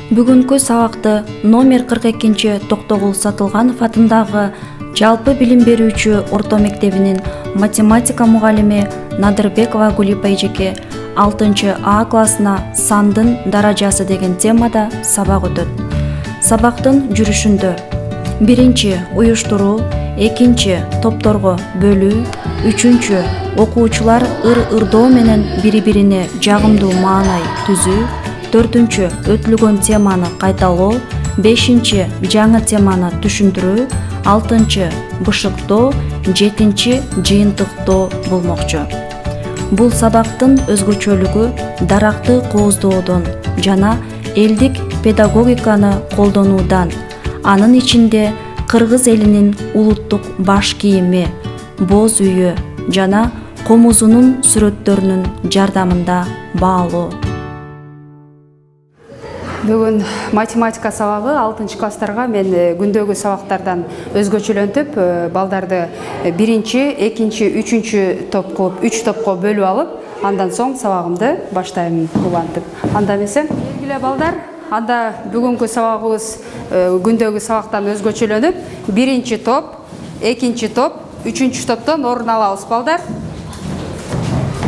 Бүгүнкү сабакты номер 42 Токтогул Сатылганов атындагы жалпы билим берүүчү орто мектебинин математика мугалими Надырбекова Гулипа эжеке 6А классына сандын даражасы деген темада сабак өтөт. Сабактын жүрүшүндө 1. Уюштуруу, 2. Топторго бөлүү, 3. Окуучулар ыр-ырдоо менен бири-бирине жагымдуу маанай түзүү, 4. Өтүлгөн теманы кайталоо, 5. Жаңы теманы түшүндүрүү, 6. Бышыктоо, 7. Жыйынтыктоо болмокчу. Бул сабактын өзгөчөлүгү даракты кооздоодон жана элдик педагогиканы колдонуудан, анын ичинде кыргыз элинин улуттук баш кийими, боз үйү жана комузунун сүрөттөрүнүн жардамында баалуу. Бүгүн математика сабагы 6 класстарга мен күндөгү сабактардан өзгөчөлөнтүп, балдарды 1, 2, 3 топ кылып, 3 топко бөлүп алып, андан соң сабагымды баштайм улантып. Анда эмесе, келгиле балдар, анда бүгүнкү сабагыбыз күндөгү сабактан өзгөчөлөнүп, 1 топ, 2 топ, 3 топтон орун алабыз балдар.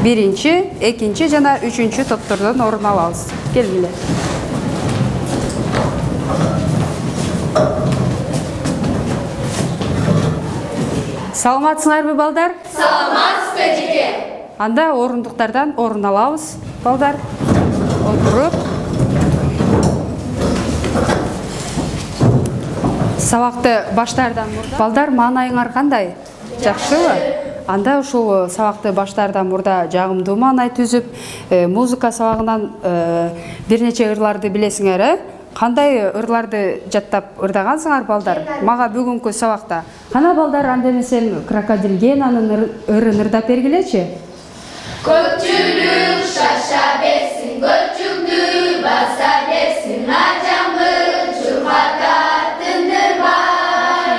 1, 2 жана 3 топтордон орун алабыз. Келгиле. Саламатсыңарбы балдар? Саламатсызбы эжеке. Анда орундуктардан орун алабыз балдар. Отуруп. Сабакты баштаардан мурда балдар маанайыңар кандай? Жакшыбы? Анда ушул сабакты баштаардан мурда жагымдуу маанай түзүп, музыка сабагынан бир нече ырларды билесиңер, Кандай ырларды жаттап ырдагансыңар балдар? Мага бүгүнкү сабакта. Кана балдар, анда эмесе крокодил Генанын ырын ырдап бергилечи. Көпчүлүк шаша берсин, көпчүктү баса берсин, ажамы чурката тындырбай.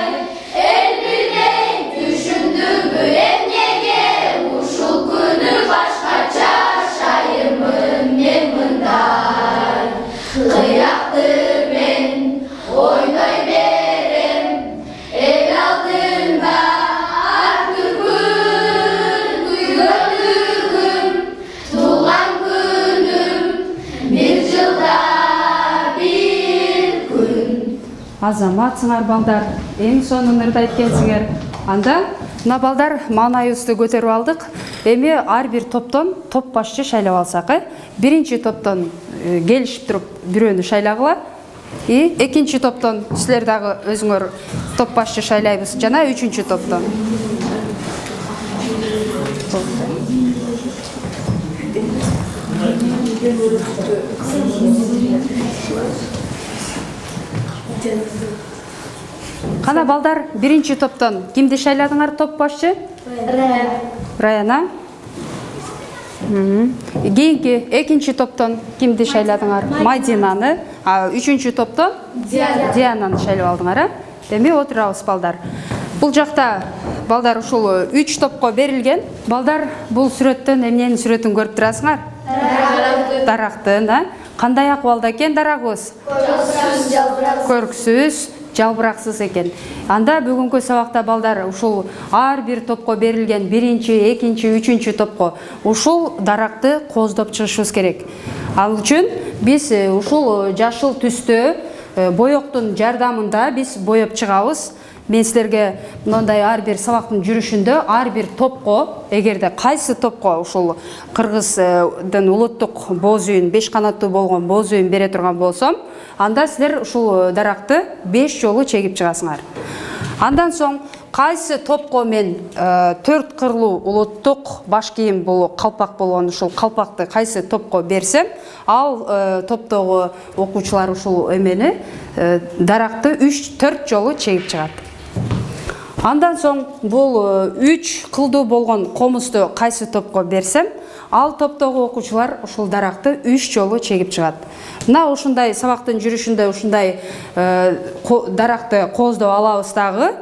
Эл билген түшүндүңбү эмнеге ушул күнү башкача шайырмын мен мындай. Кыякты мен ойной берем, эл алдында артыр күн, күйгөнүгүм, туулган күнүм, бир жылда бир күн. Азаматсыңар балдар, эң сонун ырдайт экенсиңер. Анда мына балдар маанайыбызды көтөрүп алдык. Эми ар бир топтон топ башчы шайлап алсак, 1 топтон келишип туруп бирөөнү шайлагыла. Экинчи топтон силер дагы өзүңөр топ башчы шайлайбыз жана 3 топтон. Кана балдар, 1 топтон кимди шайладыңар топ башчы? Раяна. Кийинки 2 топтон кимди шайладыңар? Мадинаны. 3 топтон Диананы шайлап алдыңар. Эми отурабыз балдар. Бул жакта балдар ушул 3 топко берилген. Балдар, бул сүрөттөн эмненин сүрөтүн көрүп турасыңар? Дарактын, кандай акыбалда экен дарагыбыз? Көрксүз, жалбыраксыз экен. Анда бүгүнкү сабакта балдар ушул ар бир топко берилген 1, 2, 3 топко ушул даракты кооздоп чыгышыбыз керек. Ал үчүн биз ушул жашыл түстө боектун жардамында биз боеп чыгабыз. Мен силерге мындай ар бир сабактын жүрүшүндө ар бир топко, эгерде кайсы топко ушул кыргыздын улуттук боз үйүн, 5 канаттуу болгон боз үйүн бере турган болсом, анда силер ушул даракты 5 жолу чегип чыгасыңар. Андан соң кайсы топко мен 4 кырлуу улуттук баш кийим бул калпак болгон ушул калпакты кайсы топко берсем, ал топтогу окуучулар ушул эмени даракты 3-4 жолу чегип чыгат. Андан соң бул 3 кылдуу болгон комузду кайсы топко берсем, ал топтогу окуучулар ушул даракты 3 жолу чегип чыгат. Мына ушундай сабактын жүрүшүндө ушундай даракты кооздоп алабыз дагы.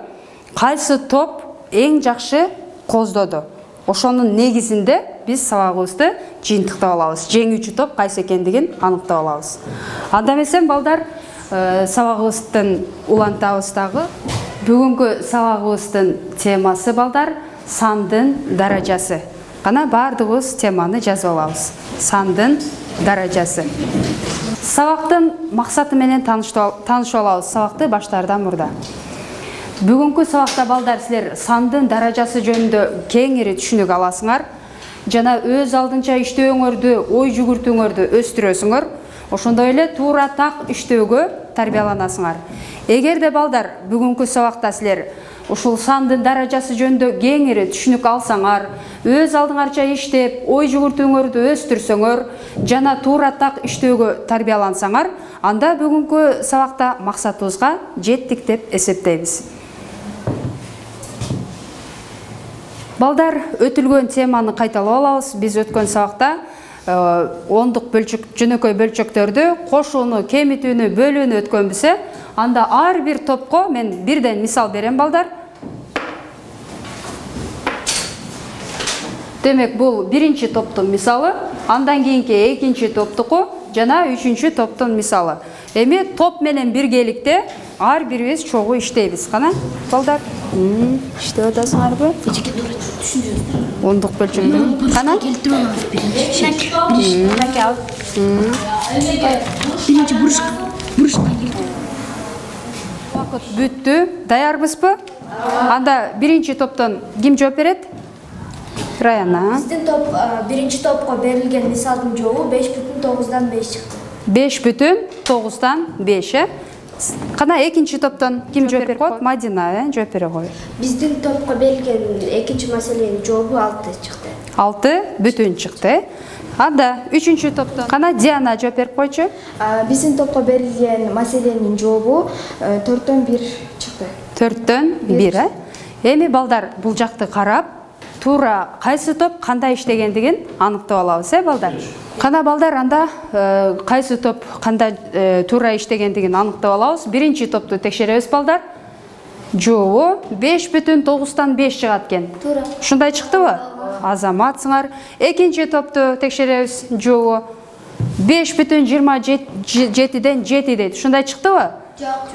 Кайсы топ эң жакшы кооздоду? Ошонун негизинде биз сабагыбызды жыйынтыктап алабыз. Жеңүүчү топ кайсы экендигин аныктап алабыз. Анда эмесем балдар сабагыбызды улантабыз дагы. Бүгүнкү сабагыбыздын темасы балдар сандын даражасы. Кана бардыгыбыз теманы жазып алабыз. Сандын даражасы. Сабактын максаты менен таанышып алабыз. Сабакты баштаардан мурда. Бүгүнкү сабакта балдар силер сандын даражасы жөнүндө кеңири түшүнүк аласыңар. Жана өз алдынча иштөөңөрдү, ой жүгүртүүңөрдү өстүрөсүңөр. Ошондой эле туура так иштөөгө тарбияланасыңар. Эгерде балдар бүгүнкү сабакта силер ушул сандын даражасы жөнүндө кеңири түшүнүк алсаңар, өз алдыңарча иштеп, ой жүгүртүүңөрдү өстүрсөңөр, жана туура так иштөөгө тарбиялансаңар, анда бүгүнкү сабакта максатыбызга жеттик деп эсептейбиз. Балдар, өтүлгөн теманы кайталап алабыз. Биз өткөн сабакта ондук бөлчөк, жөнөкөй бөлчөктөрдү, кошууну, кемитүүнү, бөлүүнү өткөнбүз. Анда ар бир топко мен бирден мисал берем балдар. Демек, бул биринчи топтун мисалы, андан кийинки экинчи топтуку жана үчүнчү топтун мисалы. Эми топ менен биргеликте ар бирибиз чогуу иштейбиз. Кана балдар? Иштеп атасыңарбы? Ондук бөлчөктөр. Кана? Биринчи бурушка. Вакыт бүттү. Даярбызбы? Анда биринчи топтон ким жооп берет? Раяна. Биздин топ биринчи топко берилген мисалдын жообу 5,9-дан 5 чыкты. 5,9-дан 5. Кана экинчи топтон ким жооп берип коет? Мадина, жооп бере кой. Биздин топко берилген экинчи маселенин жообу 6 чыкты. 6 бүтүн чыкты. Анда үчүнчү топтон кана Диана жооп берип койчу. Биздин топко берилген маселенин жообу 4-төн 1 чыкты. 4-төн 1. Эми балдар бул жакты карап, туура кайсы топ кандай иштегендигин аныктап алабыз, балдар. Кана балдар, анда кайсы топ кандай туура иштегендигин аныктап алабыз. Биринчи топту текшеребиз балдар. Жообу 5,9-дан 5 чыгат экен. Туура. Ушундай чыктыбы? Азаматсыңар. Экинчи топту текшеребиз. Жообу 5,27-ден 7 дейт. Ушундай чыктыбы? Жок.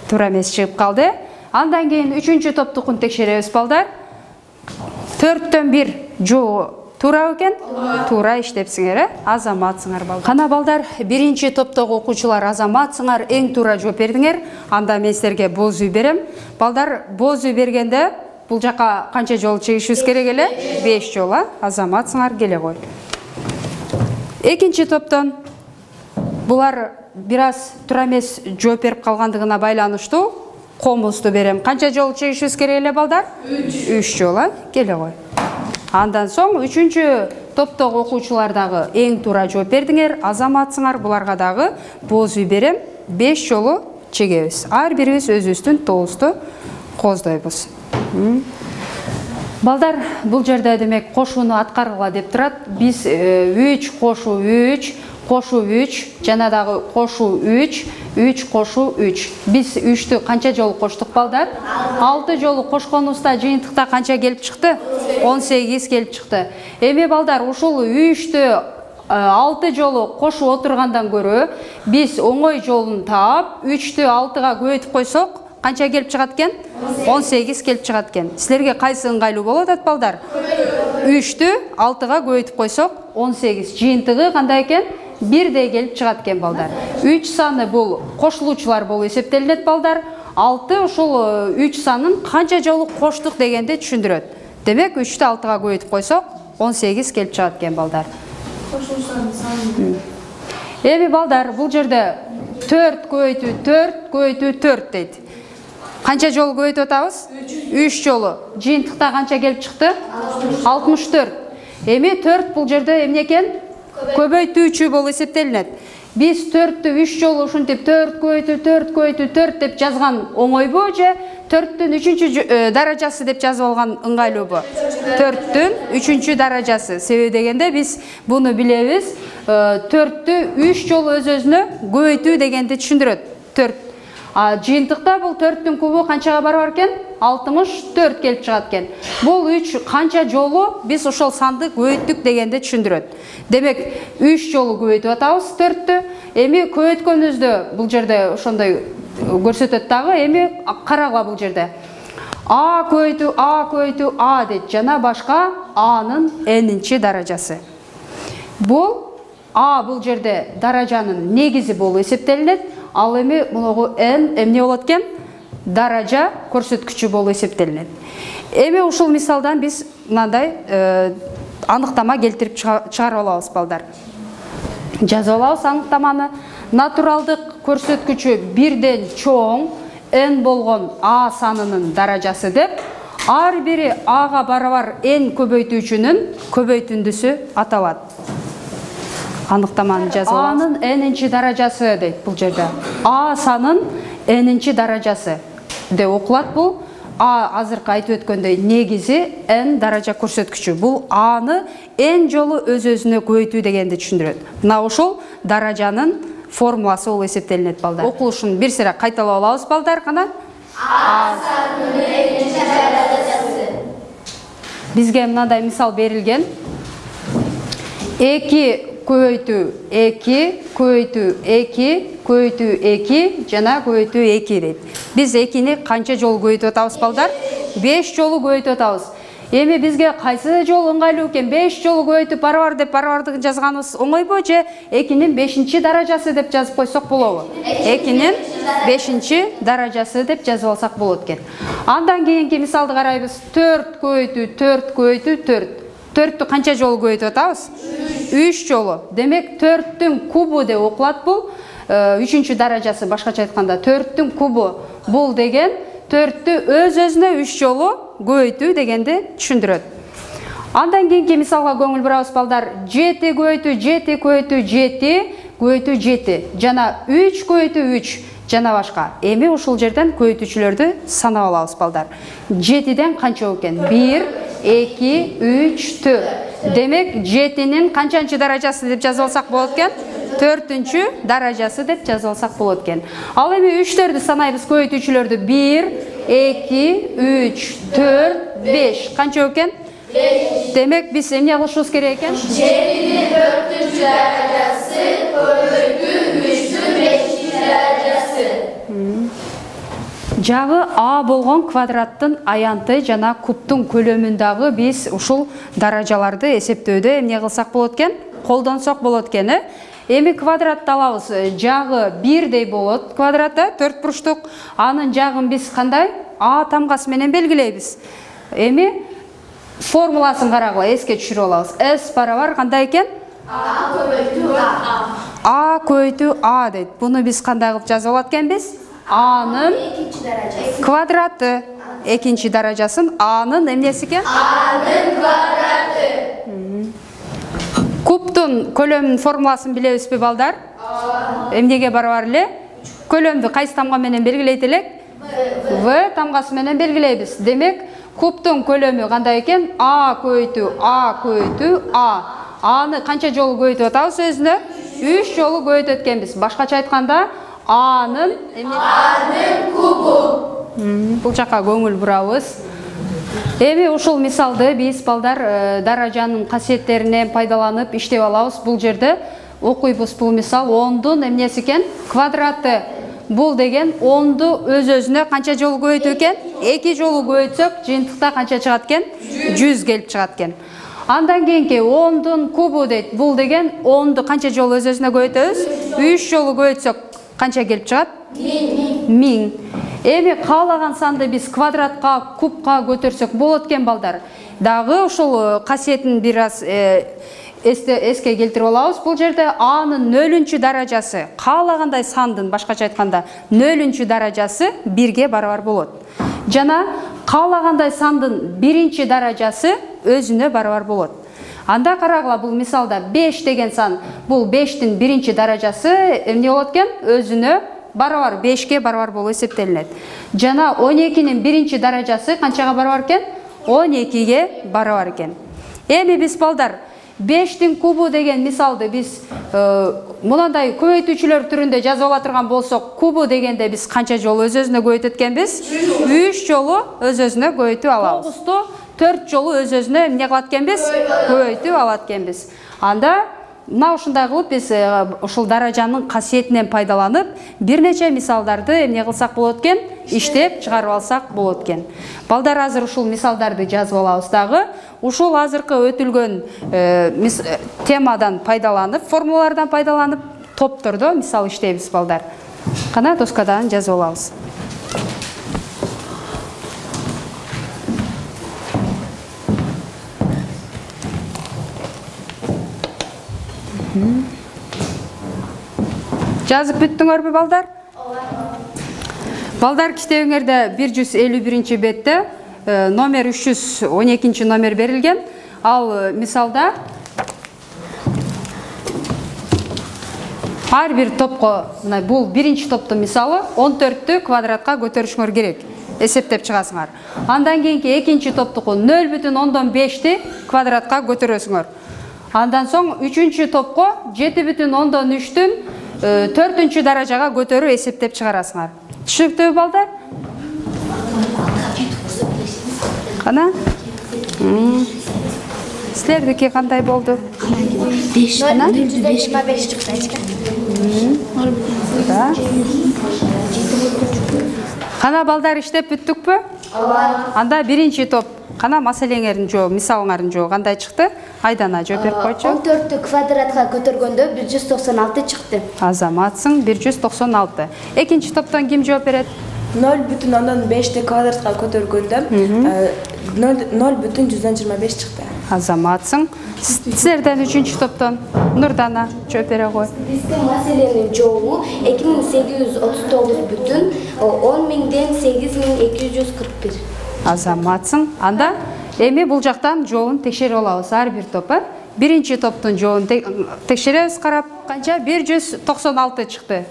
Туура эмес чыгып калды. Андан кийин үчүнчү топтукун текшеребиз балдар. 4-төн 1 жообу туура экен? Туура иштепсиңер, азаматсыңар балдар. Кана балдар, биринчи топтогу окуучулар азаматсыңар, эң туура жооп бердиңер. Анда мен силерге боз үй берем. Балдар, боз үй бергенде бул жака канча жолу чыгышыбыз керек эле? 5 жолу. Азаматсыңар, келе кой. Экинчи топтон булар бир аз туура эмес жооп берип калгандыгына байланыштуу комузду берем. Канча жолу чыгышыбыз керек эле балдар? 3 жолу. Келе кой. Андан соң үчүнчү топтогу окуучулар дагы эң туура жооп бердиңер, азаматсыңар, буларга дагы боз үй берем. 5 жолу чегебиз. Ар бирибиз өзүбүздүн тобубузду коздойбуз. Балдар, бул жерде демек кошууну аткаргыла деп турат. Биз 3 кошуу 3, кошуу 3, жана дагы кошуу 3, 3 кошуу 3. Биз 3тү канча жолу коштук балдар? 6 жолу кошконубузда жыйынтыкта канча келип чыкты? 18 келип чыкты. Эми балдар, ушул 3тү 6 жолу кошуп отургандан көрө, биз оңой жолун таап, 3тү 6га көбөйтүп койсок, канча келип чыгат экен? 18 келип чыгат экен. Силерге кайсы ыңгайлуу болот атат балдар? 3тү 6га көбөйтүп койсок, 18. Жыйынтыгы кандай экен? 1дей келип чыгат экен балдар. 3 саны бул кошулуучулар болуп эсептелинет балдар. 6 ушул 3 санын канча жолу коштук дегенди түшүндүрөт. Демек 3тү 6га көбөйтүп койсок, 18 келип чыгат экен балдар. Эми балдар, бул жерде 4 көбөйтүү 4 дейт. Канча жолу көбөйтүп атабыз? 3 жолу. Жыйынтыкта канча келип чыкты? 64. Эми 4 бул жерде эмне экен? Көбөйтүүчү болуп эсептелинет. Биз 4тү 3 жолу ушинтип 4 көбөйтүү 4 деп жазган оңойбу же 4түн 3-чү даражасы деп жазып алган ыңгайлуубу? 4түн 3-чү даражасы. Себеби дегенде биз буну билебиз. 4тү 3 жолу өз-өзүнө көбөйтүү дегенди түшүндүрөт. 4. Жыйынтыкта бул 4түн кубу канчага барабар экен? 64 келип чыгат экен. Бул 3 канча жолу биз ошол санды көбөйттүк дегенди түшүндүрөт. Демек 3 жолу көбөйтүп атабыз 4тү. Эми көбөйткөнүбүздө бул жерде ошондой көрсөтөт дагы. Эми карагыла бул жерде. А көбөйтүү А дейт. Жана башка A'нын n-нчи даражасы. Бул А бул жерде даражанын негизи болуп эсептелинет. Ал эми мунугу n эмне болот экен? Даража көрсөткүчү болуп эсептелинет. Эми ушул мисалдан биз мындай аныктама келтирип чыгарып алабыз балдар. Жазып алабыз аныктаманы. Натуралдык көрсөткүчү бирден чоң n болгон A санынын даражасы деп, ар бири A'га барабар n көбөйтүүчүнүн көбөйтүндүсү аталат. Аныктаманы жазып алабыз. A'нын n-нчи даражасы дейт бул жерде. A санын n-нчи даражасы деп окулат бул. А азыркы айтып өткөндөй негизи n даража көрсөткүчү. Бул A'ны n жолу өз-өзүнө көбөйтүү дегенди түшүндүрөт. Мына ошол даражанын формуласы болуп эсептелинет балдар. Окулушун бир сыйра кайталап алабыз балдар, кана. А санынын n-нчи даражасы. Бизге мындай мисал берилген. 2 көбөйтүү 2 көбөйтүү 2 көбөйтүү 2 жана көбөйтүү 2 дейт. Биз 2-ни канча жолу көбөйтүп атабыз балдар? 5 жолу көбөйтүп атабыз. Эми бизге кайсы жол ыңгайлуу экен? 5 жолу көбөйтүп барабар деп барабардыгын жазганыбыз оңойбу же 2-нин 5-нчи даражасы деп жазып койсок болобу? 2-нин 5-нчи даражасы деп жазып алсак болот экен. Андан кийинки мисалды карайбыз. 4 көбөйтүү 4 көбөйтүү 4. 4тү канча жолу көбөйтүп атабыз? 3 жолу. Демек 4-түн кубу деп окулат бул. 3-нчү даражасы, башкача айтканда 4-түн кубу. Бул деген 4-тү өз-өзүнө 3 жолу көбөйтүү дегенди түшүндүрөт. Андан кийинки мисалга көңүл бурабыз балдар. 7 көбөйтүү 7 көбөйтүү 7 көбөйтүү 7 жана 3 көбөйтүү 3 жана башка. Эми ушул жерден көбөйтүүчүлөрдү санап алабыз балдар. 7ден канча экен? 1 2 3 4. Демек 7-нин канчанчы даражасы деп жазып алсак болот экен? 4-нчү даражасы деп жазып алсак болот экен. Ал эми 3-төрдү санайбыз көбөйтүүчүлөрдү. 1 2 3 4 5. Канча экен? 5. Демек биз эмне кылышыбыз керек экен? 7-нин 4-нчү даражасы көбөйтүү 3-нүн 5-нчи даражасы. Жагы А болгон квадраттын аянты жана кубтун көлөмүндагы биз ушул даражаларды эсептөөдө эмне кылсак болот экен? Колдонсок болот экен. Эми квадратты алабыз. Жагы 1дей болот квадратта, 4 буруштук. Анын жагын биз кандай? А тамгасы менен белгилейбиз. Эми формуласын карагыла, эске түшүрүп алабыз. S барабар кандай экен? А көбөйтүү А. А көбөйтүү А дейт. Буну биз кандай кылып жазып алат экенбиз? A'нын квадраты. Экинчи даражасын A'нын эмнеси экен? A'нын квадраты. Кубтун көлөмүнүн формуласын билебизби балдар? Эмнеге барабар эле? Көлөмдү кайсы тамга менен белгилейт элек? В тамгасы менен белгилейбиз. Демек, кубтун көлөмү кандай экен? А көбөйтүү А. Аны канча жолу көбөйтүп атабыз өзүнө? 3 жолу көбөйтөт экенбиз. Башкача айтканда A'нын кубу. Бул жака көңүл бурабыз. Эми ушул мисалды биз балдар даражанын касиеттеринен пайдаланып иштеп алабыз. Бул жерде окуйбуз бул мисал 10дун эмнеси экен? Квадраты. Бул деген 10ду өз-өзүнө канча жолу көбөйтүү экен? 2 жолу көбөйтсөк, жыйынтыкта канча чыгат экен? 100 келип чыгат экен. Андан кийинки 10дун кубу дейт. Бул деген 10ду канча жолу өз-өзүнө көбөйтөбүз? 3 жолу көбөйтсөк канча келип чыгат? 1000. Эми каалаган санды биз квадратка, кубка көтөрсөк болот экен балдар. Дагы ушул касиетин бир аз эске келтирип алабыз. Бул жерде A'нын 0-чү даражасы, каалагандай сандын башкача айтканда 0-чү даражасы 1ге барабар болот. Жана каалагандай сандын 1-чи даражасы өзүнө барабар болот. Анда карагыла бул мисалда 5 деген сан, бул 5тин 1-чи даражасы эмне болот экен? Өзүнө барабар 5ке барабар болуп эсептелинет. Жана 12-нин 1-чи даражасы канчага барабар экен? 12ге барабар экен. Эми биз балдар 5'tin кубу деген мисалды биз мынандай көбөйтүүчүлөр түрүндө жазып ала турган болсок, кубу дегенде биз канча жолу өз-өзүнө көбөйтөт экенбиз? 3 жолу өз-өзүнө көбөйтүп алабыз. 9'ту 4 жолу өз-өзүнө эмне кылат экенбиз? Көбөйтүп алат экенбиз. Анда мына ушундай кылып биз ушул даражанын касиетинен пайдаланып, бир нече мисалдарды эмне кылсак болот экен? Иштеп чыгарып алсак болот экен. Балдар азыр ушул мисалдарды жазып алабыз дагы. Ушул азыркы өтүлгөн темадан пайдаланып, формулалардан пайдаланып, топтордо мисал иштейбиз балдар. Кана доскадан жазып алабыз. Жазып бүттүңөрбү балдар? Балдар, китебиңерде 151 бетте номер 312 номер берилген. Ал мисалда ар бир топко, бул биринчи топтун мисалы 14-тү квадратка көтөрүшүңөр керек. Эсептеп чыгасыңар. Андан кийинки экинчи топтуку 0,5-ти квадратка көтөрөсүңөр. Андан соң үчүнчү топко 7,3-түн 4-түнчү даражага көтөрүп эсептеп чыгарасыңар. Түшүнүктүүбү балдар? Кана? Силердики кандай болду? 0,25 чыкты. Кана балдар, иштеп бүттүкпү? Анда биринчи топ. Кана маселеңердин жооп, мисалыңардын жооп кандай чыкты? Айдана жооп берип койчу. 14-тү квадратка көтөргөндө 196 чыкты. Азаматсың, 196. Экинчи топтон ким жооп берет? 0,5-ти квадратка көтөргөндө 0,125 чыкты. Азаматсың. Силерден үчүнчү топтон Нурдана жооп бере кой. Биздин маселенин жообу 2839,10,000-8241. Азаматсың. Анда эми бул жактан жообун текшерип алабыз. Ар бир топ. Биринчи топтун жообун текшеребиз, карап. Канча? 196 чыкты.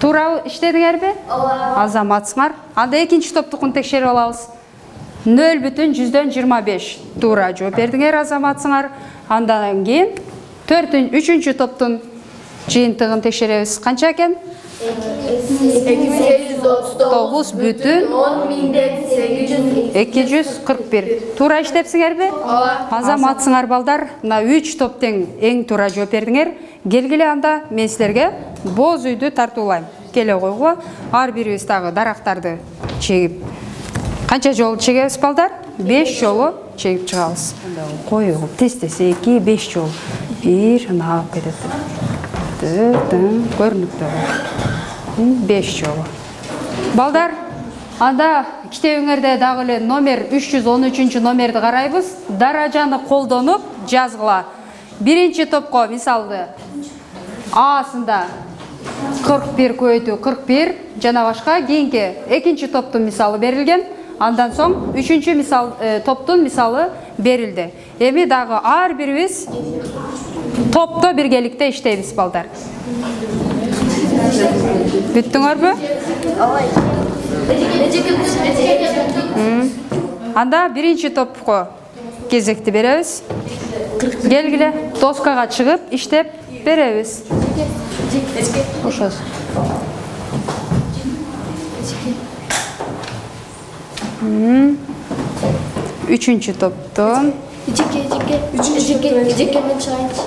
Туура иштедиңерби? Азаматсыңар. Анда экинчи топтукун текшерип алабыз. 0,125 туура жооп бердиңер, азаматсыңар. Андан кийин үчүнчү топтун жыйынтыгын текшеребиз. Канча экен? 239,10,241. Туура иштепсиңерби? Азаматсыңар балдар. Мына 3 топтун эң туура жооп бердиңер. Келгиле, анда мен силерге боз үйдү тартуулайм. Келе койгула. Ар бирибиз дагы дарактарды чегип. Канча жолу чегебиз балдар? 5 жолу чегип чыгабыз. Коюп, тез-тез 2-5 жолу. 1 ана кетет. Көрүнүктүү. 5 жолу. Балдар, анда китебиңерде дагы эле номер 313 номерди карайбыз. Даражаны колдонуп жазгыла. Биринчи топко мисалды Аасында 41 көбөйтүү 41 жана башка. Кийинки экинчи топтун мисалы берилген. Андан соң үчүнчү мисал топтун мисалы берилди. Эми дагы ар бирибиз топто биргеликте иштейбиз балдар. Бүттүңөрбү? Анда биринчи топко кезекти беребиз. Келгиле, доскага чыгып иштеп беребиз. Ошос. Үчүнчү топтон Жеке мен чыгайынчы.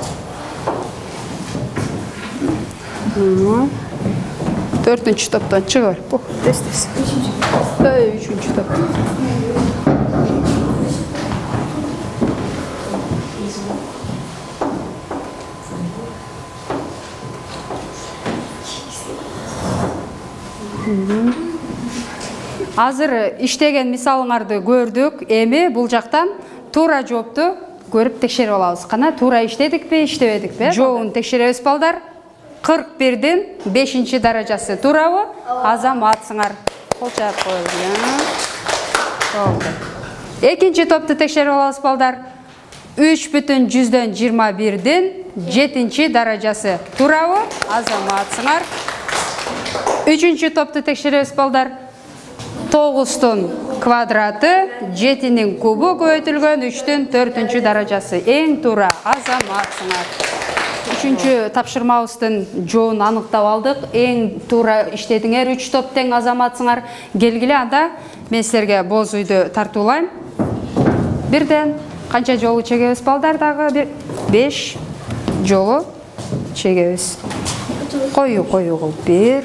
4-түнчү топтон чыгыр. Тез-тез. Үчүнчү топ. Азыр иштеген мисалыңарды көрдүк. Эми бул жактан туура жоопту көрүп текшерип алабыз. Кана туура иштедикпи, иштебедикпи? Жообун текшеребиз балдар. 41-дин 5-чи даражасы туурабы? Азаматсыңар. Кол чаап коелу. Экинчи топту текшерип алабыз балдар. 3,121-дин 7-чи даражасы туурабы? Азаматсыңар. Үчүнчү топту текшеребиз балдар. 9-тун квадраты 7-нің кубы көбейтілген 3-тен 4-тінші даражасы. Ең тура азаматсыңар. Үшінші тапшырмабыздың жоон анықтап алдық. Ең тура иштедіңер, 3 топ тең азаматсыңар. Келгіле анда мен сіздерге боз үйді тартулайым. Бірден қанша жолы чегебіз балдардағы? 5 жолы чегебіз. Қою қыл. 1.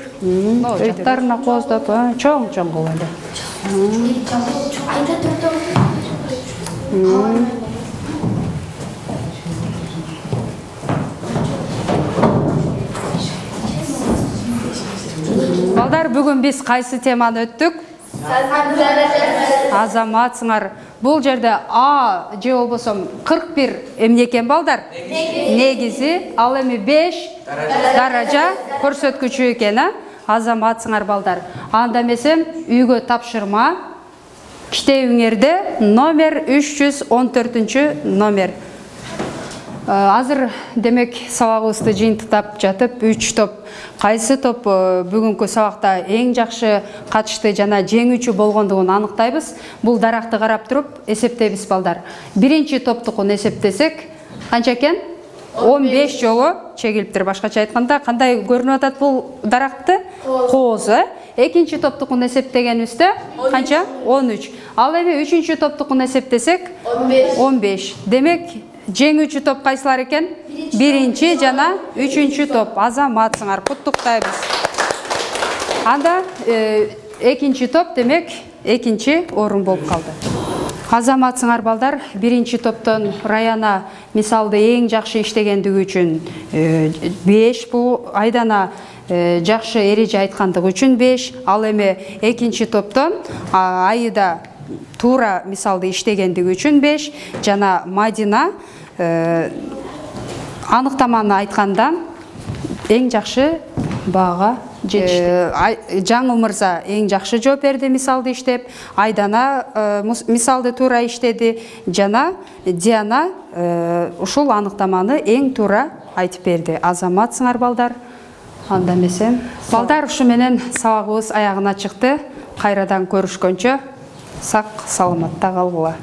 Жақтарына қоздап, чоң қыл әлі. Балдар, бүгін біз қайсы теманы өттік? Азаматсыңар. Бұл жерде А же болбосом 41 эмнекен балдар? Негизи, ал эми 5 даража көрсөткүчү экен, азаматсыңар балдар. Анда месем үйгө тапшырма китебиңерде номер 314 номер. Азыр демек сабагыбызды жыйынтыктап жатып 3 топ. Кайсы топ бүгүнкү сабакта эң жакшы катышты жана жеңүүчү болгондугун аныктайбыз. Бул даракты карап туруп эсептейбиз балдар. Биринчи топтукун эсептесек, канча экен? 15 жолу чегилиптир. Башкача айтканда, кандай көрүнүп атат бул даракты? Кооз. Экинчи топтукун эсептегенибизде канча? 13. Ал эми үчүнчү топтукун эсептесек, 15. Демек жеңүүчү топ кайсылар экен? Биринчи жана үчүнчү топ. Азаматсыңар, куттуктайбыз. Анда экинчи топ демек экинчи орун болуп калды. Азаматсыңар балдар, биринчи топтон Раяна мисалды эң жакшы иштегендиги үчүн 5, бул Айдана жакшы эреже айткандыгы үчүн 5, ал эми экинчи топтон Айда туура мисалды иштегендиги үчүн 5, жана Мадина аныктаманы айткандан эң жакшы баага жетишти. Жаңыл мырза эң жакшы жооп берди мисалды иштеп, Айдана мисалды туура иштеди, жана Диана ушул аныктаманы эң туура айтып берди. Азаматсыңар балдар. Анда эмесем, балдар, ушу менен сабагыбыз аягына чыкты. Кайрадан көрүшкөнчө сак саламатта калгыла.